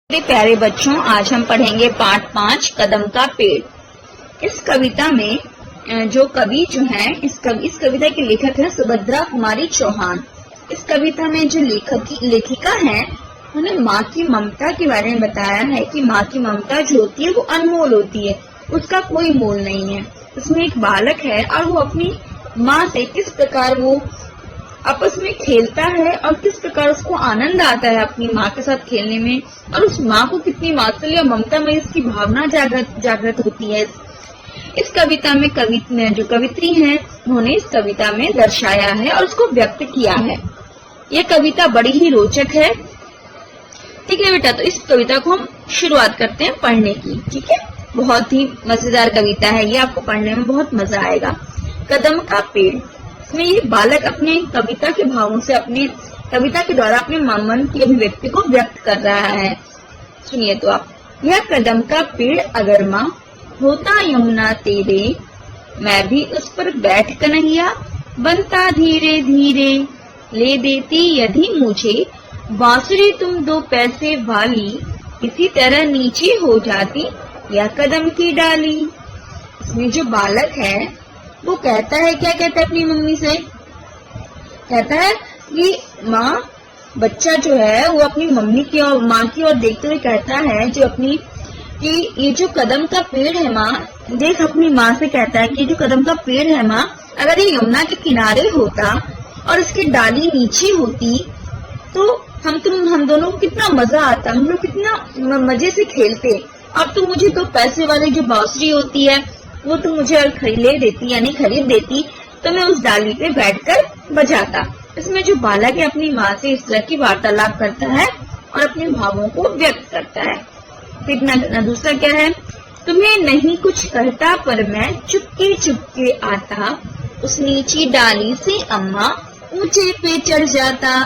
मेरे प्यारे बच्चों, आज हम पढ़ेंगे पाठ 5 कदम का पेड़। इस कविता में जो कवि है इस कविता के लेखक है सुभद्रा कुमारी चौहान। इस कविता में जो लेखिका है उन्होंने माँ की ममता के बारे में बताया है कि माँ की ममता जो होती है वो अनमोल होती है, उसका कोई मोल नहीं है। उसमें एक बालक है और वो अपनी माँ से किस प्रकार वो आपस में खेलता है और किस प्रकार उसको आनंद आता है अपनी माँ के साथ खेलने में, और उस माँ को कितनी वात्सल्य और ममता में इसकी भावना जागृत होती है। इस कविता में जो कवित्री हैं उन्होंने इस कविता में दर्शाया है और उसको व्यक्त किया है। यह कविता बड़ी ही रोचक है। ठीक है बेटा, तो इस कविता को हम शुरुआत करते हैं पढ़ने की। ठीक है, बहुत ही मजेदार कविता है, ये आपको पढ़ने में बहुत मजा आएगा। कदम का पेड़, इसमें ये बालक अपने कविता के भावों से अपने कविता के द्वारा अपने मन की अभिव्यक्ति को व्यक्त कर रहा है। सुनिए तो आप। यह कदम का पेड़ अगर माँ होता यमुना तेरे, मैं भी उस पर बैठ कन्हैया बनता धीरे धीरे, ले देती यदि मुझे बांसुरी तुम 2 पैसे वाली, इसी तरह नीचे हो जाती यह कदम की डाली। इसमें जो बालक है वो कहता है, क्या कहता है अपनी मम्मी से, कहता है कि माँ, बच्चा जो है वो अपनी मम्मी की और माँ की ओर देखते हुए कहता है कि ये जो कदम का पेड़ है माँ, देख अपनी माँ से कहता है कि जो कदम का पेड़ है माँ, अगर ये यमुना के किनारे होता और इसकी डाली नीचे होती तो हम दोनों को कितना मजा आता, हम लोग कितना मजे से खेलते। अब तो मुझे 2 पैसे वाली जो बांसुरी होती है वो तो मुझे खरीद देती तो मैं उस डाली पे बैठकर बजाता। इसमें जो बालक है अपनी माँ से इस तरह की वार्तालाप करता है और अपने भावों को व्यक्त करता है। फिर दूसरा क्या है, तुम्हें नहीं कुछ कहता पर मैं चुपके चुपके आता, उस नीची डाली से अम्मा ऊंचे पे चढ़ जाता,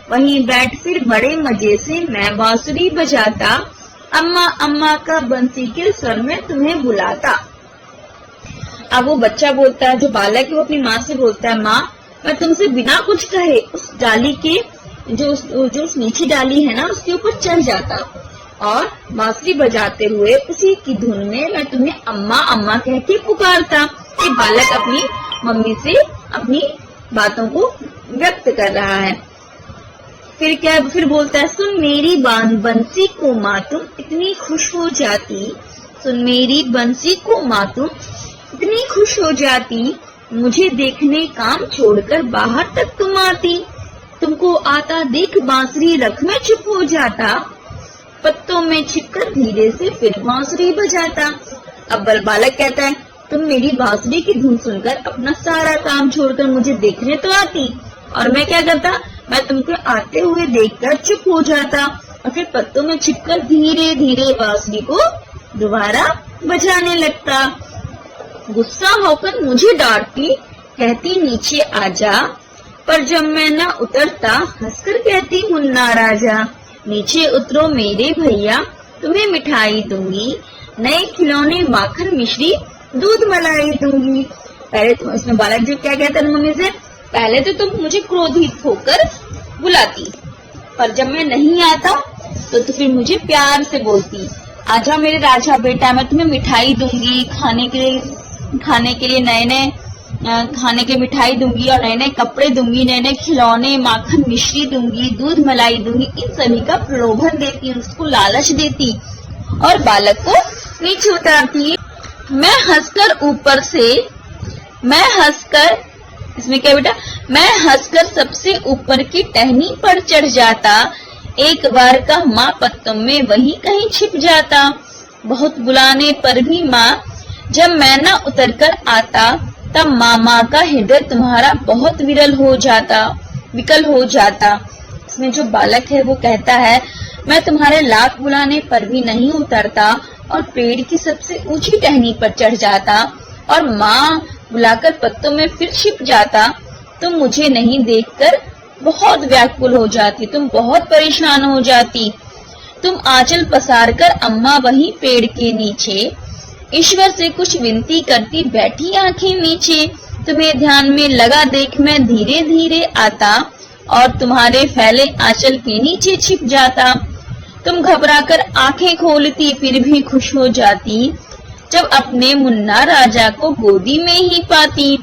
वहीं बैठ फिर बड़े मजे से मैं बांसुरी बजाता, अम्मा अम्मा का बंसी के स्वर में तुम्हें बुलाता। अब वो बच्चा बोलता है, जो बालक है वो अपनी माँ से बोलता है, माँ मैं तुमसे बिना कुछ कहे उस डाली के जो उस नीची डाली है ना उसके ऊपर चढ़ जाता और बांसुरी बजाते हुए उसी की धुन में मैं तुम्हें अम्मा अम्मा कह के पुकारता। ये बालक अपनी मम्मी से अपनी बातों को व्यक्त कर रहा है। फिर बोलता है, सुन मेरी बंसी को माँ तुम इतनी खुश हो जाती, सुन मेरी बंसी को माँ तुम इतनी खुश हो जाती, मुझे देखने काम छोड़कर बाहर तक तुम आती, तुमको आता देख बांसुरी रख में चुप हो जाता, पत्तों में छिपकर धीरे से फिर बांसुरी बजाता। अब बालक कहता है, तुम मेरी बांसुरी की धुन सुनकर अपना सारा काम छोड़कर मुझे देखने तो आती, और मैं क्या करता, मैं तुमको आते हुए देखकर चुप हो जाता और फिर पत्तों में छिपकर धीरे धीरे बांसुरी को दोबारा बजाने लगता। गुस्सा होकर मुझे डांटती, कहती नीचे आजा, पर जब मैं न उतरता हंसकर कहती मुन्ना राजा, नीचे उतरो मेरे भैया तुम्हें मिठाई दूंगी, नए खिलौने माखन मिश्री दूध मलाई दूंगी। पहले तो इसमें बालक जो क्या कहता है मम्मी से, पहले तो तुम मुझे क्रोधित होकर बुलाती, पर जब मैं नहीं आता तो फिर मुझे प्यार से बोलती, आजा मेरे राजा बेटा, मैं तुम्हें मिठाई दूंगी, खाने के लिए नए खाने के मिठाई दूंगी और नए कपड़े दूंगी, नए खिलौने माखन मिश्री दूंगी, दूध मलाई दूंगी, इन सभी का प्रलोभन देती, उसको लालच देती और बालक को नीचे उतारती। मैं हंसकर सबसे ऊपर की टहनी पर चढ़ जाता, एक बार का माँ पत्तों में वही कहीं छिप जाता, बहुत बुलाने पर भी माँ जब मैं न उतर कर आता, तब मामा का हृदय तुम्हारा बहुत विकल हो जाता। इसमें जो बालक है वो कहता है, मैं तुम्हारे लाख बुलाने पर भी नहीं उतरता और पेड़ की सबसे ऊंची टहनी पर चढ़ जाता और माँ बुलाकर पत्तों में फिर छिप जाता, तुम मुझे नहीं देखकर बहुत व्याकुल हो जाती, तुम बहुत परेशान हो जाती, तुम आंचल पसार कर अम्मा वही पेड़ के नीचे ईश्वर से कुछ विनती करती बैठी आंखें नीचे, तुम्हें ध्यान में लगा देख मैं धीरे धीरे आता और तुम्हारे फैले आंचल के नीचे छिप जाता। तुम घबराकर आंखें खोलती फिर भी खुश हो जाती, जब अपने मुन्ना राजा को गोदी में ही पाती।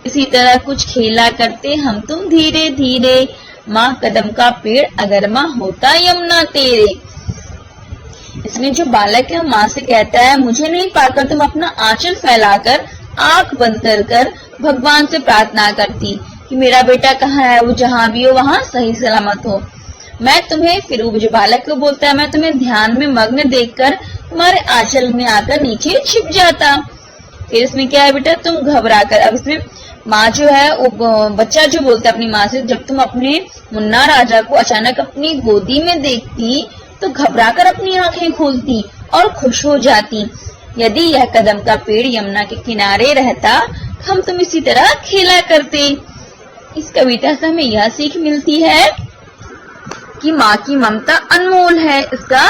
इसी तरह कुछ खेला करते हम तुम धीरे धीरे, माँ कदम का पेड़ अगर माँ होता यमुना तेरे। इसमें जो बालक है माँ से कहता है, मुझे नहीं पाकर तुम अपना आंचल फैलाकर आंख बंद कर भगवान से प्रार्थना करती कि मेरा बेटा कहाँ है, वो जहाँ भी हो वहाँ सही सलामत हो। मैं तुम्हें, फिर वो जो बालक को बोलता है, मैं तुम्हें ध्यान में मग्न देखकर तुम्हारे आंचल में आकर नीचे छिप जाता। फिर इसमें क्या है बेटा, तुम घबरा कर, अब इसमें माँ जो है वो बच्चा जो बोलता है अपनी माँ से, जब तुम अपने मुन्ना राजा को अचानक अपनी गोदी में देखती तो घबराकर अपनी आंखें खोलती और खुश हो जाती। यदि यह कदम का पेड़ यमुना के किनारे रहता हम तुम इसी तरह खेला करते। इस कविता से हमें यह सीख मिलती है कि माँ की ममता अनमोल है। इसका